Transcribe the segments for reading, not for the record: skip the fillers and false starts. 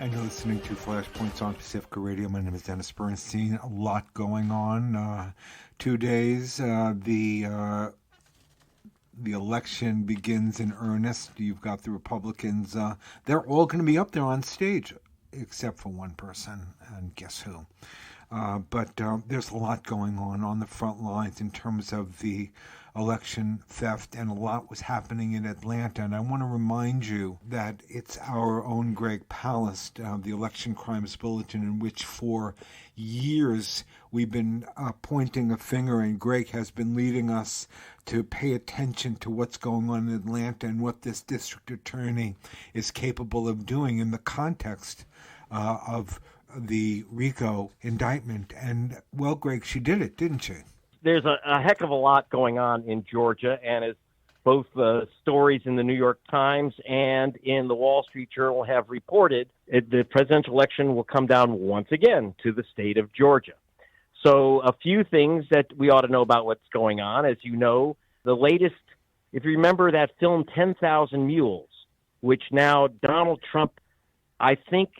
And you're listening to Flashpoints on Pacifica Radio. My name is Dennis Bernstein. A lot going on. 2 days. The election begins in earnest. You've got the Republicans. They're all going to be up there on stage, except for one person. And guess who? But there's a lot going on the front lines in terms of the election theft, and a lot was happening in Atlanta. And I want to remind you that it's our own Greg Palast, the Election Crimes Bulletin, in which for years we've been pointing a finger, and Greg has been leading us to pay attention to what's going on in Atlanta and what this district attorney is capable of doing in the context of the RICO indictment. And, well, Greg, she did it, didn't she? There's a heck of a lot going on in Georgia, and as both the stories in the New York Times and in the Wall Street Journal have reported, the presidential election will come down once again to the state of Georgia. So a few things that we ought to know about what's going on. As you know, the latest, if you remember that film 10,000 Mules, which now Donald Trump, I think,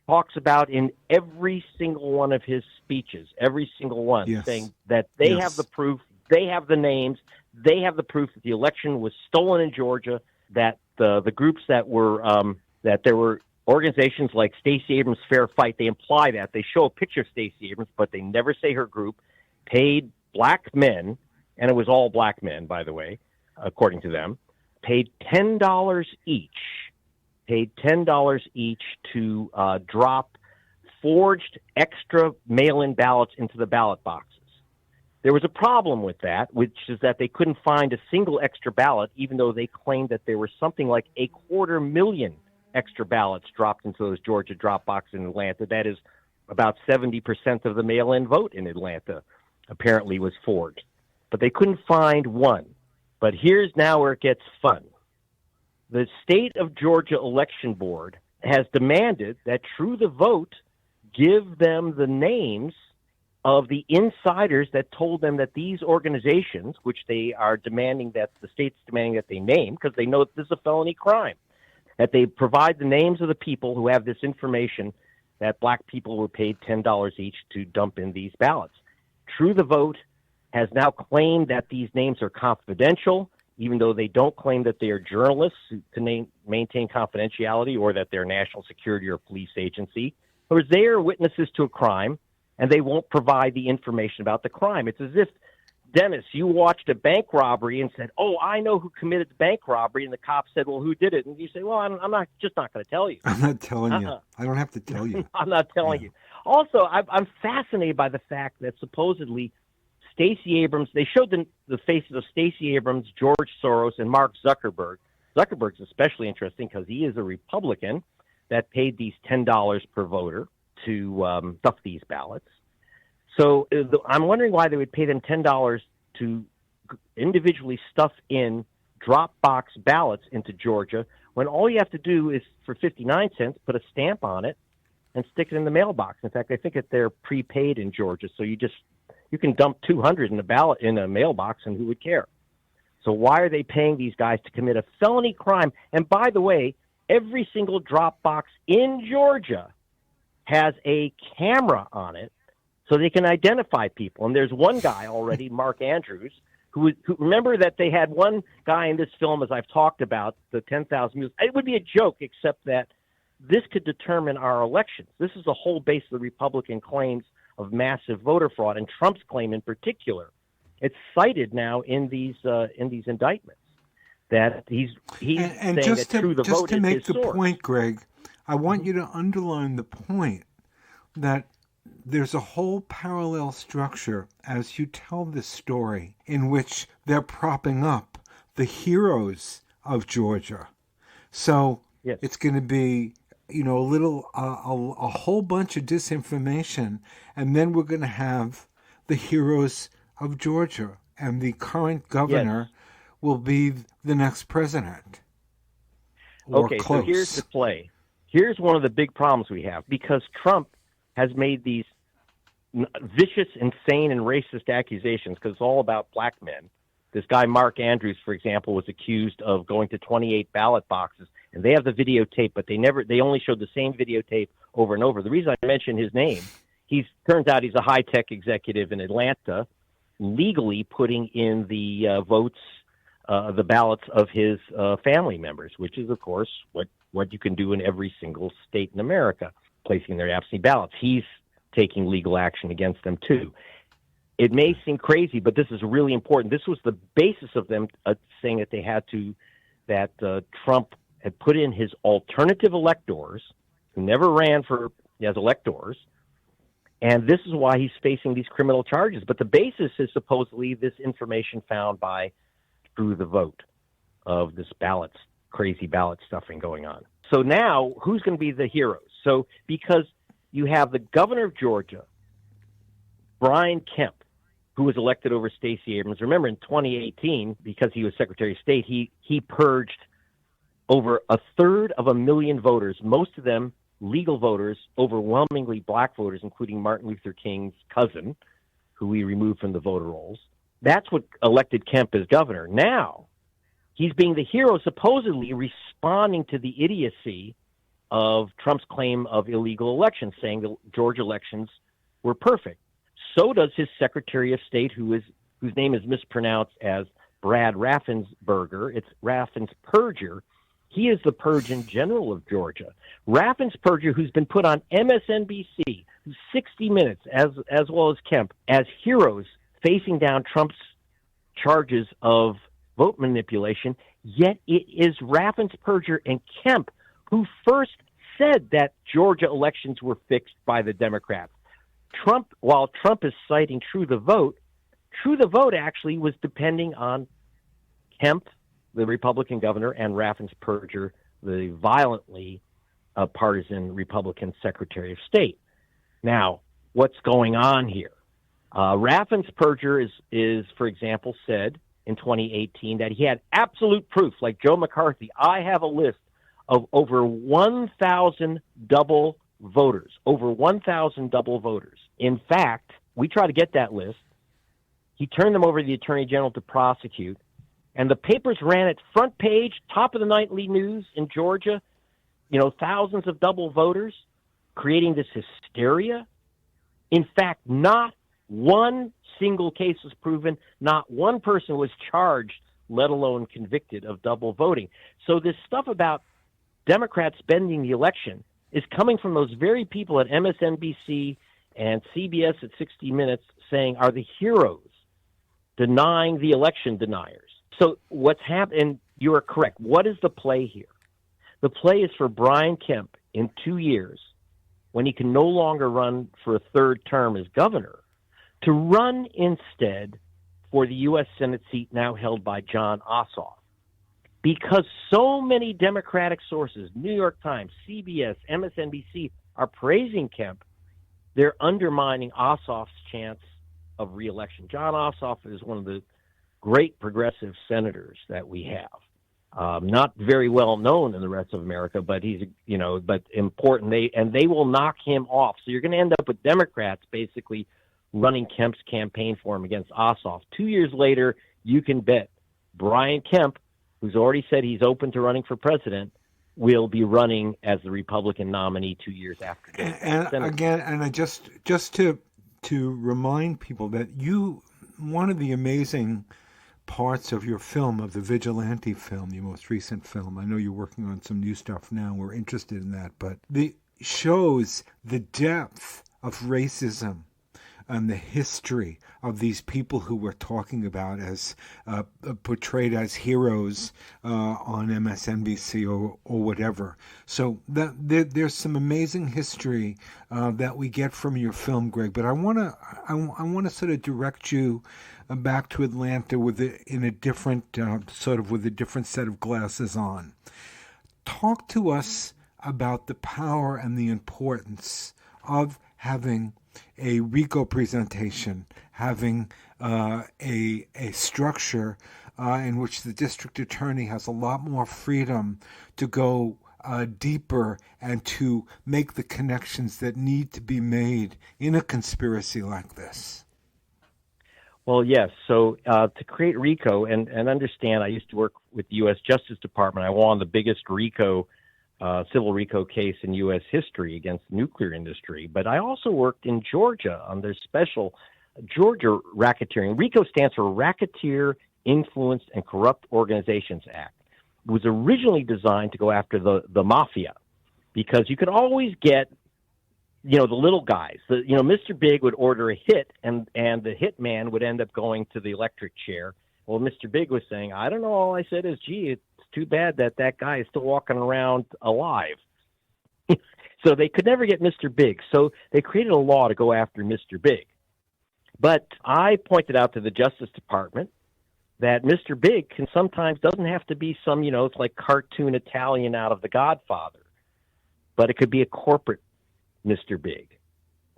talks about in every single one of his speeches, every single one, yes, saying that they have the proof, they have the names, they have the proof that the election was stolen in Georgia, that the groups that were, that there were organizations like Stacey Abrams Fair Fight, they imply that. They show a picture of Stacey Abrams, but they never say her group, paid black men, and it was all black men, by the way, according to them, paid $10 each to drop forged extra mail-in ballots into the ballot boxes. There was a problem with that, which is that they couldn't find a single extra ballot, even though they claimed that there was something like 250,000 extra ballots dropped into those Georgia drop boxes in Atlanta. That is about 70% of the mail-in vote in Atlanta apparently was forged. But they couldn't find one. But here's now where it gets fun. The state of Georgia Election Board has demanded that True the Vote give them the names of the insiders that told them that these organizations, which they are demanding that the state's demanding that they name, because they know that this is a felony crime, that they provide the names of the people who have this information that black people were paid $10 each to dump in these ballots. True the Vote has now claimed that these names are confidential, even though they don't claim that they are journalists to maintain confidentiality or that they're national security or police agency. Or they are witnesses to a crime, and they won't provide the information about the crime. It's as if, Dennis, you watched a bank robbery and said, "Oh, I know who committed the bank robbery," and the cop said, "Well, who did it?" And you say, "Well, I'm not going to tell you." I'm not telling you. I don't have to tell you. I'm not telling you. Also, I'm fascinated by the fact that supposedly Stacey Abrams, they showed the faces of Stacey Abrams, George Soros, and Mark Zuckerberg. Zuckerberg's especially interesting because he is a Republican that paid these $10 per voter to stuff these ballots. So I'm wondering why they would pay them $10 to individually stuff in drop box ballots into Georgia when all you have to do is, for 59 cents, put a stamp on it and stick it in the mailbox. In fact, I think that they're prepaid in Georgia, so you can dump 200 in a mailbox, and who would care? So why are they paying these guys to commit a felony crime? And by the way, every single drop box in Georgia has a camera on it so they can identify people. And there's one guy already, Mark Andrews, who remember that they had one guy in this film, as I've talked about, the 10,000 Mules. It would be a joke, except that this could determine our elections. This is the whole base of the Republican claims of massive voter fraud, and Trump's claim in particular. It's cited now in these indictments that he's saying that True the Vote is his source. Just to make the point, Greg, I want you to underline the point that there's a whole parallel structure as you tell this story in which they're propping up the heroes of Georgia. So yes, it's going to be, a whole bunch of disinformation, and then we're going to have the heroes of Georgia, and the current governor will be the next president. Okay, so here's the play. Here's one of the big problems we have, because Trump has made these vicious, insane, and racist accusations, because it's all about black men, This guy, Mark Andrews, for example, was accused of going to 28 ballot boxes, and they have the videotape, but they only showed the same videotape over and over. The reason I mention his name, turns out he's a high-tech executive in Atlanta, legally putting in the votes, the ballots of his family members, which is, of course, what you can do in every single state in America, placing their absentee ballots. He's taking legal action against them, too. It may seem crazy, but this is really important. This was the basis of them saying that Trump had put in his alternative electors who never ran as electors, and this is why he's facing these criminal charges. But the basis is supposedly this information found through the vote of this crazy ballot stuffing going on. So now, who's going to be the heroes? So because you have the governor of Georgia, Brian Kemp, who was elected over Stacey Abrams. Remember, in 2018, because he was Secretary of State, he purged over 1/3 voters, most of them legal voters, overwhelmingly black voters, including Martin Luther King's cousin, who he removed from the voter rolls. That's what elected Kemp as governor. Now, he's being the hero, supposedly responding to the idiocy of Trump's claim of illegal elections, saying the Georgia elections were perfect. So does his Secretary of State, whose name is mispronounced as Brad Raffensperger. It's Raffensperger. He is the Purgeon General of Georgia. Raffensperger, who's been put on MSNBC, 60 Minutes, as well as Kemp, as heroes facing down Trump's charges of vote manipulation, yet it is Raffensperger and Kemp who first said that Georgia elections were fixed by the Democrats. While Trump is citing True the Vote actually was depending on Kemp, the Republican governor, and Raffensperger, the violently partisan Republican Secretary of State. Now, what's going on here? Raffensperger is, for example, said in 2018 that he had absolute proof, like Joe McCarthy. I have a list of over 1,000 double voters, In fact, we tried to get that list. He turned them over to the Attorney General to prosecute, and the papers ran it front page, top of the nightly news in Georgia, thousands of double voters, creating this hysteria. In fact, not one single case was proven, not one person was charged, let alone convicted of double voting. So this stuff about Democrats bending the election is coming from those very people at MSNBC and CBS at 60 Minutes saying are the heroes denying the election deniers. So what's happened, and you are correct, what is the play here? The play is for Brian Kemp in 2 years, when he can no longer run for a third term as governor, to run instead for the U.S. Senate seat now held by Jon Ossoff. Because so many Democratic sources, New York Times, CBS, MSNBC, are praising Kemp, they're undermining Ossoff's chance of reelection. Jon Ossoff is one of the great progressive senators that we have. Not very well known in the rest of America, but he's, but important. They will knock him off. So you're going to end up with Democrats basically running Kemp's campaign for him against Ossoff. 2 years later, you can bet Brian Kemp, who's already said he's open to running for president, will be running as the Republican nominee 2 years after. And again, and I just to remind people that one of the amazing parts of your film, of the Vigilante film, your most recent film, I know you're working on some new stuff now, we're interested in that, but it shows the depth of racism and the history of these people who we're talking about as portrayed as heroes on MSNBC or whatever. So there's some amazing history that we get from your film, Greg. But I want to sort of direct you back to Atlanta with a different set of glasses on. Talk to us about the power and the importance of having a RICO presentation, having a structure in which the district attorney has a lot more freedom to go deeper and to make the connections that need to be made in a conspiracy like this. Well, yes. So to create RICO, and understand, I used to work with the U.S. Justice Department. I won the biggest RICO, civil RICO case in U.S. history against the nuclear industry. But I also worked in Georgia on their special Georgia Racketeering. RICO stands for Racketeer, Influenced, and Corrupt Organizations Act. It was originally designed to go after the mafia, because you could always get, the little guys. Mr. Big would order a hit, and the hit man would end up going to the electric chair. Well, Mr. Big was saying, I don't know, all I said is, gee, it's too bad that guy is still walking around alive. So they could never get Mr. Big. So they created a law to go after Mr. Big. But I pointed out to the Justice Department that Mr. Big can sometimes doesn't have to be some, it's like cartoon Italian out of The Godfather, but it could be a corporate Mr. Big.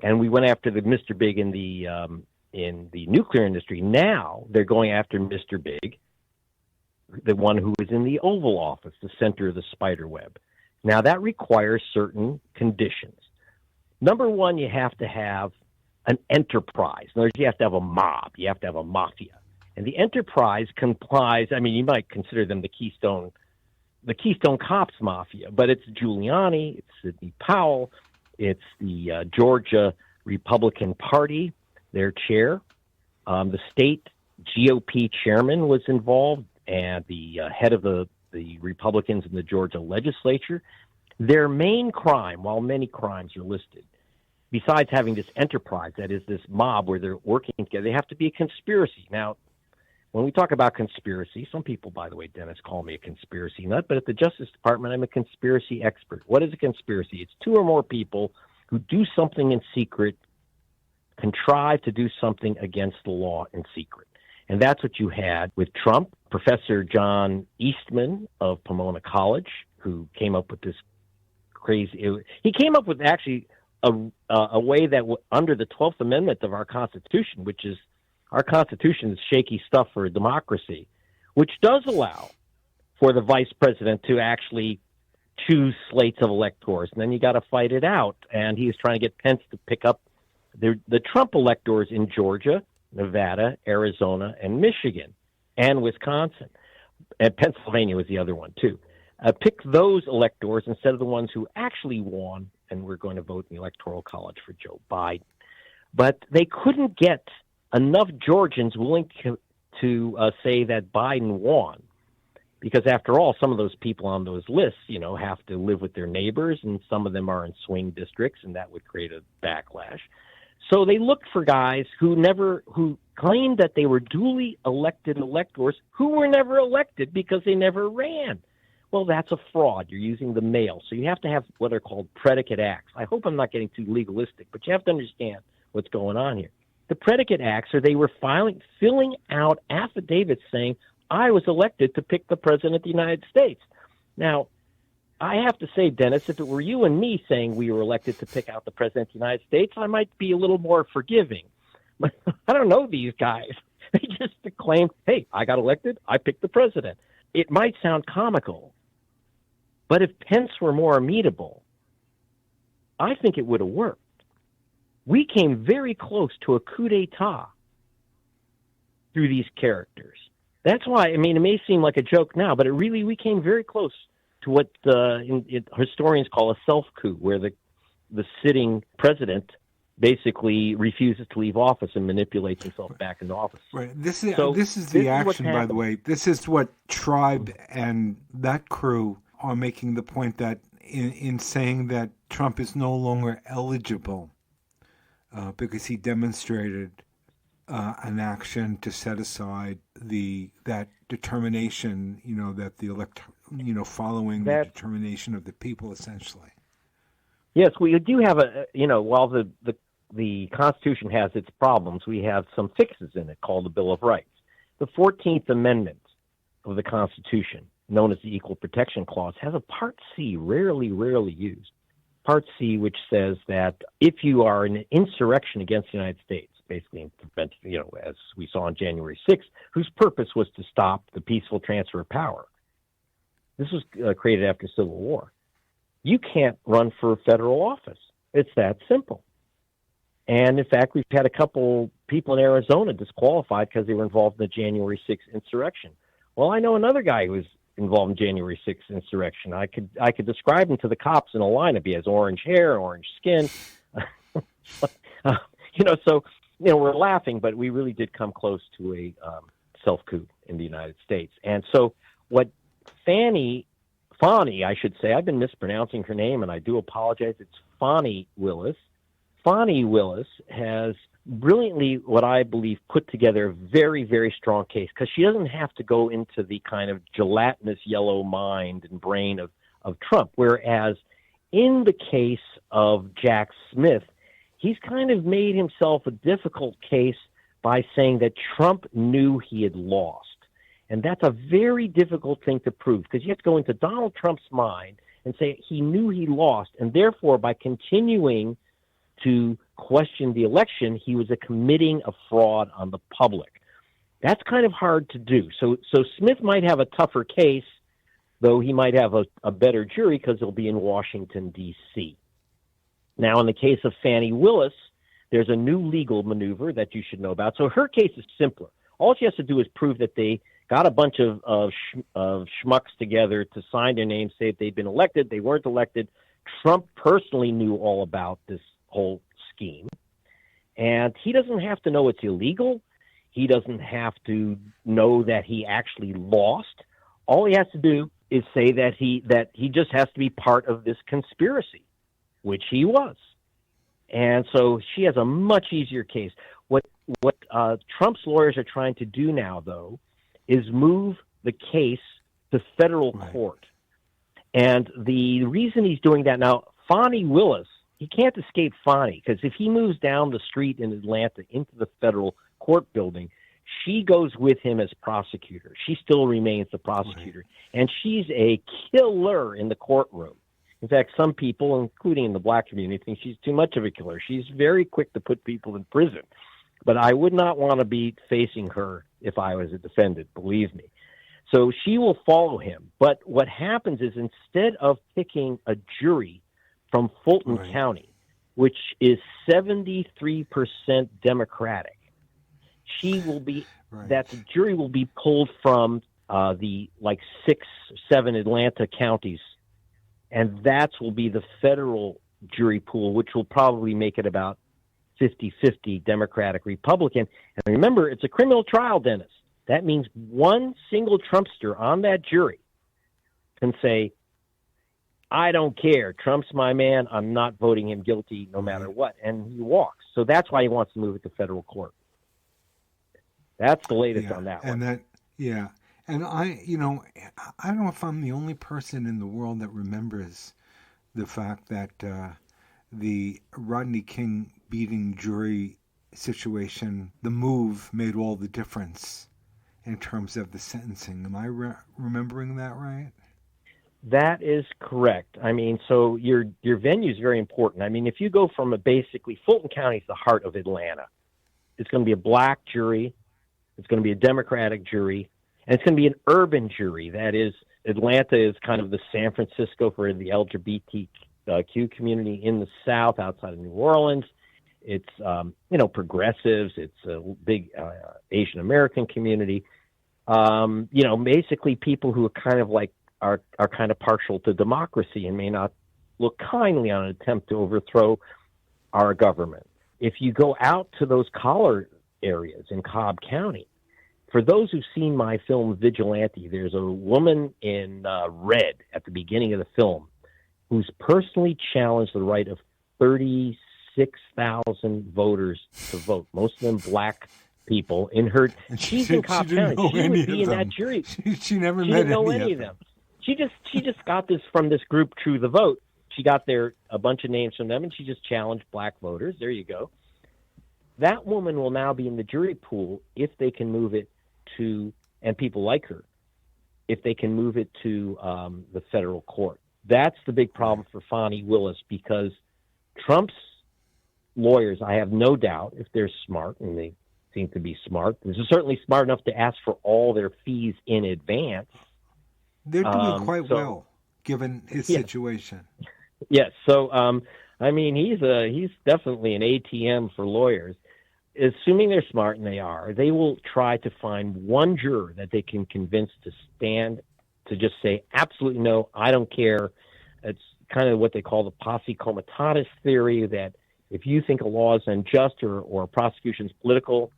And we went after the Mr. Big in the nuclear industry. Now they're going after Mr. Big, the one who is in the Oval Office, the center of the spider web. Now that requires certain conditions. Number one, you have to have an enterprise. In other words, you have to have a mob. You have to have a mafia. And the enterprise complies, you might consider them the Keystone Cops Mafia, but it's Giuliani, it's Sidney Powell, it's the Georgia Republican Party, their chair. The state GOP chairman was involved, and the head of the Republicans in the Georgia legislature. Their main crime, while many crimes are listed, besides having this enterprise, that is this mob where they're working together, they have to be a conspiracy. Now, when we talk about conspiracy, some people, by the way, Dennis, call me a conspiracy nut, but at the Justice Department, I'm a conspiracy expert. What is a conspiracy? It's two or more people who do something in secret, contrive to do something against the law in secret. And that's what you had with Trump. Professor John Eastman of Pomona College, who came up with this he came up with actually a way that under the 12th Amendment of our Constitution, which is, our Constitution is shaky stuff for a democracy, which does allow for the vice president to actually choose slates of electors, and then you got to fight it out. And he was trying to get Pence to pick up the Trump electors in Georgia, Nevada, Arizona, and Michigan, and Wisconsin. And Pennsylvania was the other one, too. Pick those electors instead of the ones who actually won, and we're going to vote in the Electoral College for Joe Biden. But they couldn't get enough Georgians willing to say that Biden won, because after all, some of those people on those lists, have to live with their neighbors, and some of them are in swing districts, and that would create a backlash. So they looked for guys who claimed that they were duly elected electors who were never elected because they never ran. Well, that's a fraud. You're using the mail. So you have to have what are called predicate acts. I hope I'm not getting too legalistic, but you have to understand what's going on here. The predicate acts are they were filling out affidavits saying, I was elected to pick the president of the United States. Now, I have to say, Dennis, if it were you and me saying we were elected to pick out the president of the United States, I might be a little more forgiving. But I don't know these guys. They just claim, hey, I got elected, I picked the president. It might sound comical, but if Pence were more amenable, I think it would have worked. We came very close to a coup d'etat through these characters. That's why, it may seem like a joke now, but we came very close to what historians call a self-coup, where the sitting president basically refuses to leave office and manipulates himself back into office. Right. This is the action, by the way. This is what Tribe and that crew are making the point that in saying that Trump is no longer eligible because he demonstrated an action to set aside that determination, that the following the determination of the people, essentially. Yes, we do have while the Constitution has its problems, we have some fixes in it called the Bill of Rights. The 14th Amendment of the Constitution, known as the Equal Protection Clause, has a Part C, rarely used. Part C, which says that if you are in an insurrection against the United States, basically, as we saw on January 6th, whose purpose was to stop the peaceful transfer of power. This was created after the Civil War. You can't run for federal office. It's that simple. And in fact, we've had a couple people in Arizona disqualified because they were involved in the January 6th insurrection. Well, I know another guy who was involved in January 6th insurrection. I could describe him to the cops in a lineup. He has orange hair, orange skin. So we're laughing, but we really did come close to a self-coup in the United States. And so what Fani, I should say, I've been mispronouncing her name, and I do apologize. It's Fani Willis. Fani Willis has brilliantly, what I believe, put together a very, very strong case, because she doesn't have to go into the kind of gelatinous yellow mind and brain of Trump, whereas in the case of Jack Smith, he's kind of made himself a difficult case by saying that Trump knew he had lost. And that's a very difficult thing to prove, because you have to go into Donald Trump's mind and say he knew he lost, and therefore by continuing to question the election, he was committing a fraud on the public. That's kind of hard to do. So Smith might have a tougher case, though he might have a better jury because he'll be in Washington, D.C. Now, in the case of Fani Willis, there's a new legal maneuver that you should know about. So her case is simpler. All she has to do is prove that they got a bunch of schmucks together to sign their names, say if they'd been elected, they weren't elected. Trump personally knew all about this whole scheme. And he doesn't have to know it's illegal. He doesn't have to know that he actually lost. All he has to do is say that he just has to be part of this conspiracy, which he was. And so she has a much easier case. What Trump's lawyers are trying to do now, though, is move the case to federal court. And the reason he's doing that now, Fani Willis, he can't escape Fani, because if he moves down the street in Atlanta into the federal court building, she goes with him as prosecutor. She still remains the prosecutor. And she's a killer in the courtroom. In fact, some people, including in the black community, think she's too much of a killer. She's very quick to put people in prison. But I would not want to be facing her if I was a defendant, believe me. So she will follow him. But what happens is, instead of picking a jury from Fulton County, which is 73% Democratic, she will be that the jury will be pulled from the 6 or 7 Atlanta counties, and that will be the federal jury pool, which will probably make it about 50-50 Democratic Republican. And remember, it's a criminal trial, Dennis. That means one single Trumpster on that jury can say, I don't care. Trump's my man. I'm not voting him guilty no matter what. And he walks. So that's why he wants to move it to federal court. That's the latest on that one. And I don't know if I'm the only person in the world that remembers the fact that the Rodney King beating jury situation, the move made all the difference in terms of the sentencing. Am I remembering that right? That is correct. I mean, so your venue is very important. I mean, if you go from basically Fulton County is the heart of Atlanta, it's going to be a black jury, it's going to be a Democratic jury, and it's going to be an urban jury. That is, Atlanta is kind of the San Francisco for the LGBTQ community in the South, outside of New Orleans. It's progressives. It's a big Asian American community. Basically people who are kind of are kind of partial to democracy and may not look kindly on an attempt to overthrow our government. If you go out to those collar areas in Cobb County, for those who've seen my film Vigilante, there's a woman in red at the beginning of the film who's personally challenged the right of 36,000 voters to vote, most of them black people. She's in Cobb County. She would be in that jury. She never met didn't know any of them. She just got this from this group, True the Vote. She got a bunch of names from them, and she just challenged black voters. There you go. That woman will now be in the jury pool if they can move it to, and people like her, if they can move it to the federal court. That's the big problem for Fani Willis, because Trump's lawyers, I have no doubt, if they're smart, and they seem to be smart, they're certainly smart enough to ask for all their fees in advance. They're doing quite well, given his situation. Yes. So I mean, he's definitely an ATM for lawyers. Assuming they're smart, and they are, they will try to find one juror that they can convince to stand, to just say, absolutely no, I don't care. It's kind of what they call the posse comitatus theory, that if you think a law is unjust or a prosecution's political,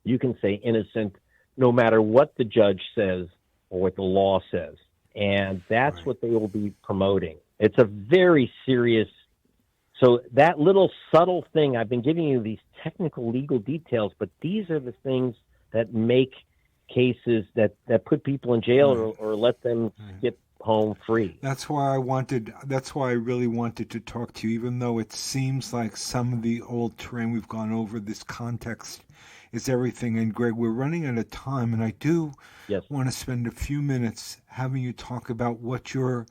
you can say innocent no matter what the judge says or what the law says. And that's Right. what they will be promoting. It's a very serious. So that little subtle thing, I've been giving you these technical legal details, but these are the things that make cases that put people in jail or let them skip home free. That's why I really wanted to talk to you, even though it seems like some of the old terrain we've gone over, this context is everything. And Greg, we're running out of time, and I do Yes. want to spend a few minutes having you talk about what you're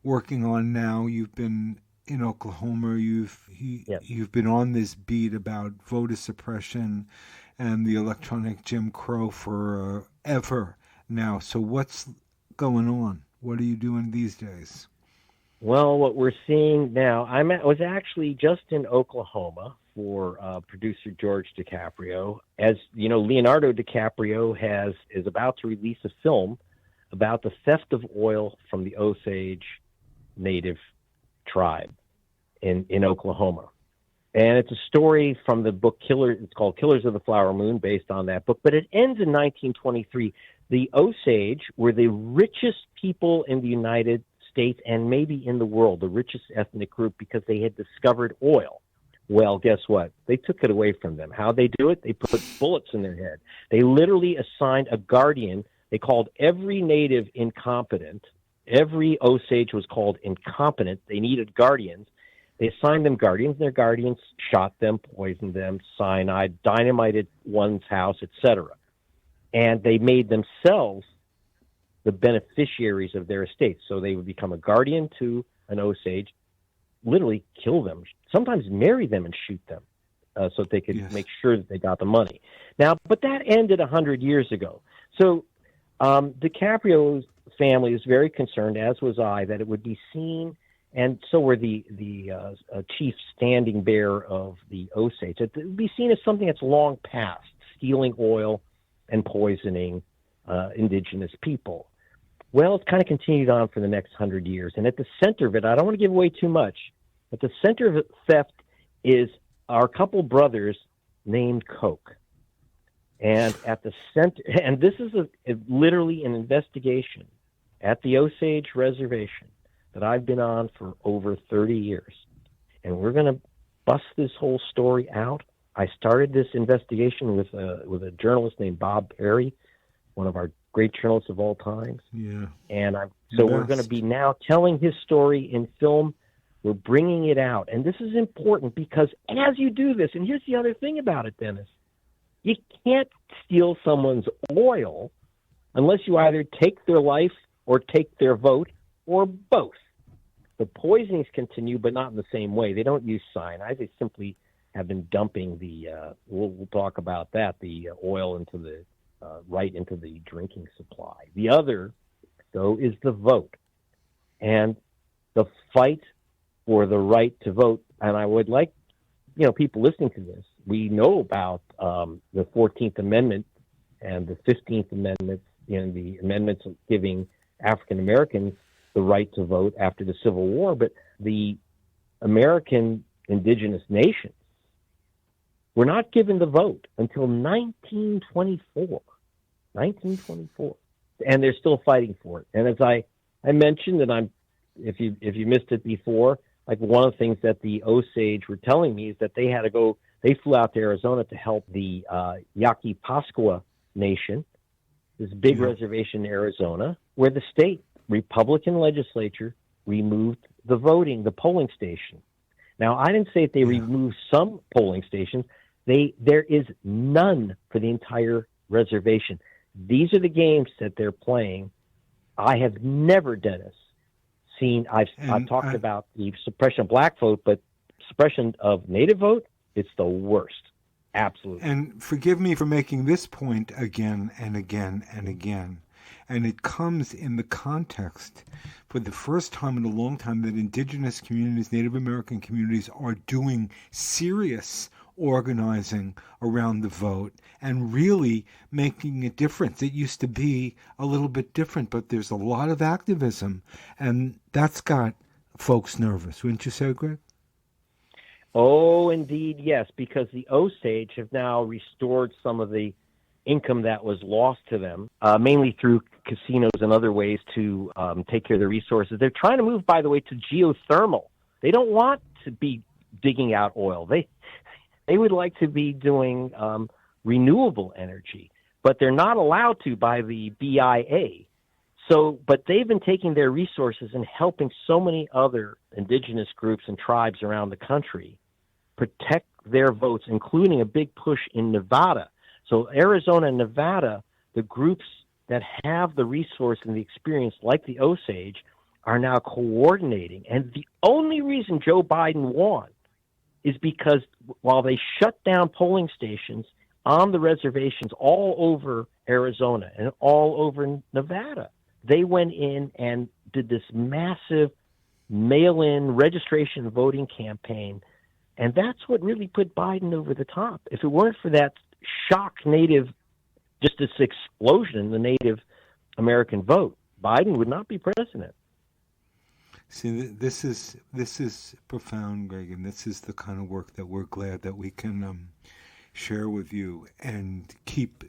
working on now. You've been in Oklahoma. You've been on this beat about voter suppression and the electronic Jim Crow for ever now. So what's going on? What are you doing these days? Well, what we're seeing now, I was actually just in Oklahoma for producer George DiCaprio. As you know, Leonardo DiCaprio is about to release a film about the theft of oil from the Osage Native tribe in Oklahoma. And it's a story from the book It's called Killers of the Flower Moon, based on that book. But it ends in 1923. The Osage were the richest people in the United States and maybe in the world, the richest ethnic group, because they had discovered oil. Well, guess what? They took it away from them. How they do it? They put bullets in their head. They literally assigned a guardian. They called every native incompetent. Every Osage was called incompetent. They needed guardians. They assigned them guardians, and their guardians shot them, poisoned them, cyanide, dynamited one's house, etc. And they made themselves the beneficiaries of their estates. So they would become a guardian to an Osage, literally kill them, sometimes marry them and shoot them, so that they could make sure that they got the money. Now, but that ended 100 years ago. So DiCaprio's family was very concerned, as was I, that it would be seen, and so were the chief standing bearer of the Osage. It would be seen as something that's long past, stealing oil and poisoning indigenous people. Well, it's kind of continued on for the next 100 years. And at the center of it, I don't want to give away too much, but the center of theft is our couple brothers named Coke. And at the center, and this is literally an investigation at the Osage Reservation that I've been on for over 30 years. And we're going to bust this whole story out. I started this investigation with a journalist named Bob Perry, one of our great journalists of all times. Yeah. And we're going to be now telling his story in film. We're bringing it out. And this is important because as you do this, and here's the other thing about it, Dennis, you can't steal someone's oil unless you either take their life or take their vote or both. The poisonings continue, but not in the same way. They don't use cyanide. They simply have been dumping we'll talk about that, the oil into the right into the drinking supply. The other, though, is the vote and the fight for the right to vote. And I would like, people listening to this, we know about the 14th Amendment and the 15th Amendment, the amendments giving African Americans the right to vote after the Civil War, but the American indigenous nations were not given the vote until 1924. 1924. And they're still fighting for it. And as I mentioned, and if you missed it before, like one of the things that the Osage were telling me is that they flew out to Arizona to help the Yaqui Pascua Nation, this big reservation in Arizona, where the state Republican legislature removed the polling station. Now, I didn't say that they removed some polling stations. There is none for the entire reservation. These are the games that they're playing. I have never, Dennis, seen. I've talked about the suppression of black vote, but suppression of native vote, it's the worst. Absolutely. And forgive me for making this point again and again and again. And it comes in the context, for the first time in a long time, that indigenous communities, Native American communities, are doing serious organizing around the vote and really making a difference. It used to be a little bit different, but there's a lot of activism, and that's got folks nervous. Wouldn't you say, Greg? Oh, indeed, yes, because the Osage have now restored some of the income that was lost to them, mainly through casinos and other ways to take care of their resources. They're trying to move, by the way, to geothermal. They don't want to be digging out oil. They would like to be doing renewable energy, but they're not allowed to by the BIA. So, but they've been taking their resources and helping so many other indigenous groups and tribes around the country protect their votes, including a big push in Nevada. So Arizona and Nevada, the groups that have the resource and the experience, like the Osage, are now coordinating. And the only reason Joe Biden won is because while they shut down polling stations on the reservations all over Arizona and all over Nevada, they went in and did this massive mail-in registration voting campaign. And that's what really put Biden over the top. If it weren't for that shock native, just this explosion in the Native American vote, Biden would not be president. See, this is profound, Greg, and this is the kind of work that we're glad that we can share with you and keep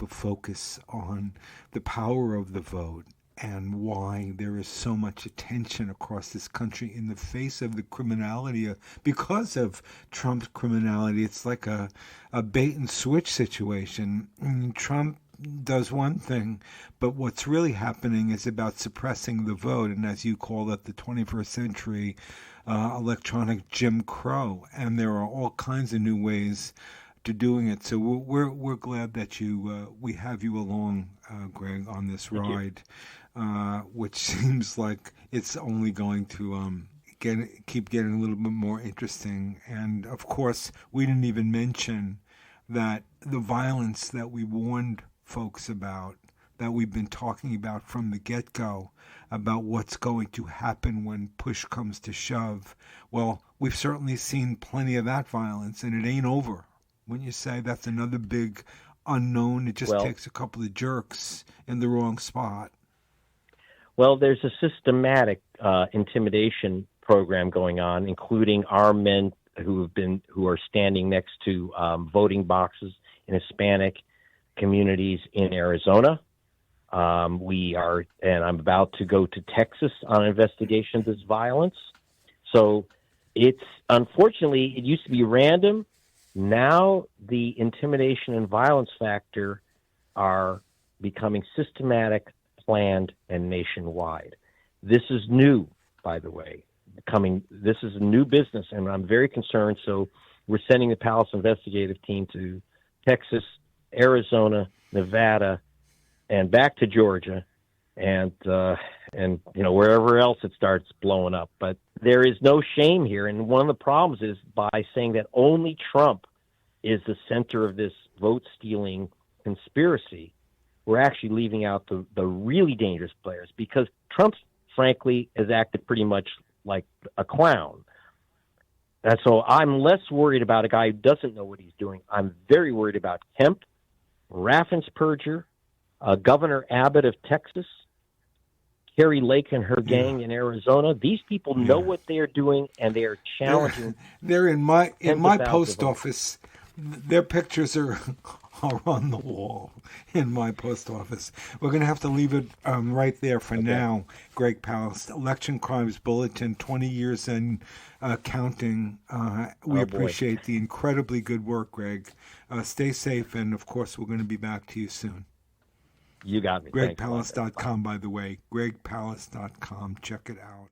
a focus on the power of the vote and why there is so much attention across this country in the face of the criminality because of Trump's criminality. It's like a bait and switch situation. Trump does one thing, but what's really happening is about suppressing the vote, and as you call it, the 21st century electronic Jim Crow, and there are all kinds of new ways to doing it. So we're glad that we have you along, Greg, on this ride, which seems like it's only going to keep getting a little bit more interesting. And of course, we didn't even mention that the violence that we warned folks about, that we've been talking about from the get-go, about what's going to happen when push comes to shove. Well, we've certainly seen plenty of that violence, and it ain't over. Wouldn't you say that's another big unknown? It just takes a couple of jerks in the wrong spot. Well, there's a systematic intimidation program going on, including armed men who are standing next to voting boxes in Hispanic communities in Arizona. And I'm about to go to Texas on an investigation of this violence. So unfortunately, it used to be random. Now the intimidation and violence factor are becoming systematic, planned, and nationwide. This is new, by the way. This is a new business, and I'm very concerned. So we're sending the Palace investigative team to Texas, Arizona, Nevada, and back to Georgia, and wherever else it starts blowing up. But there is no shame here, and one of the problems is by saying that only Trump is the center of this vote-stealing conspiracy, we're actually leaving out the really dangerous players, because Trump, frankly, has acted pretty much like a clown. And so I'm less worried about a guy who doesn't know what he's doing. I'm very worried about Kemp, Raffensperger, Governor Abbott of Texas, Carrie Lake and her gang in Arizona. These people know what they are doing, and they are challenging. They're in my post office. Their pictures are on the wall in my post office. We're going to have to leave it right there for now. Greg Palast, Election Crimes Bulletin, 20 years and counting. We appreciate the incredibly good work, Greg. Stay safe, and of course, we're going to be back to you soon. You got me. GregPalast.com, by the way. GregPalast.com. Check it out.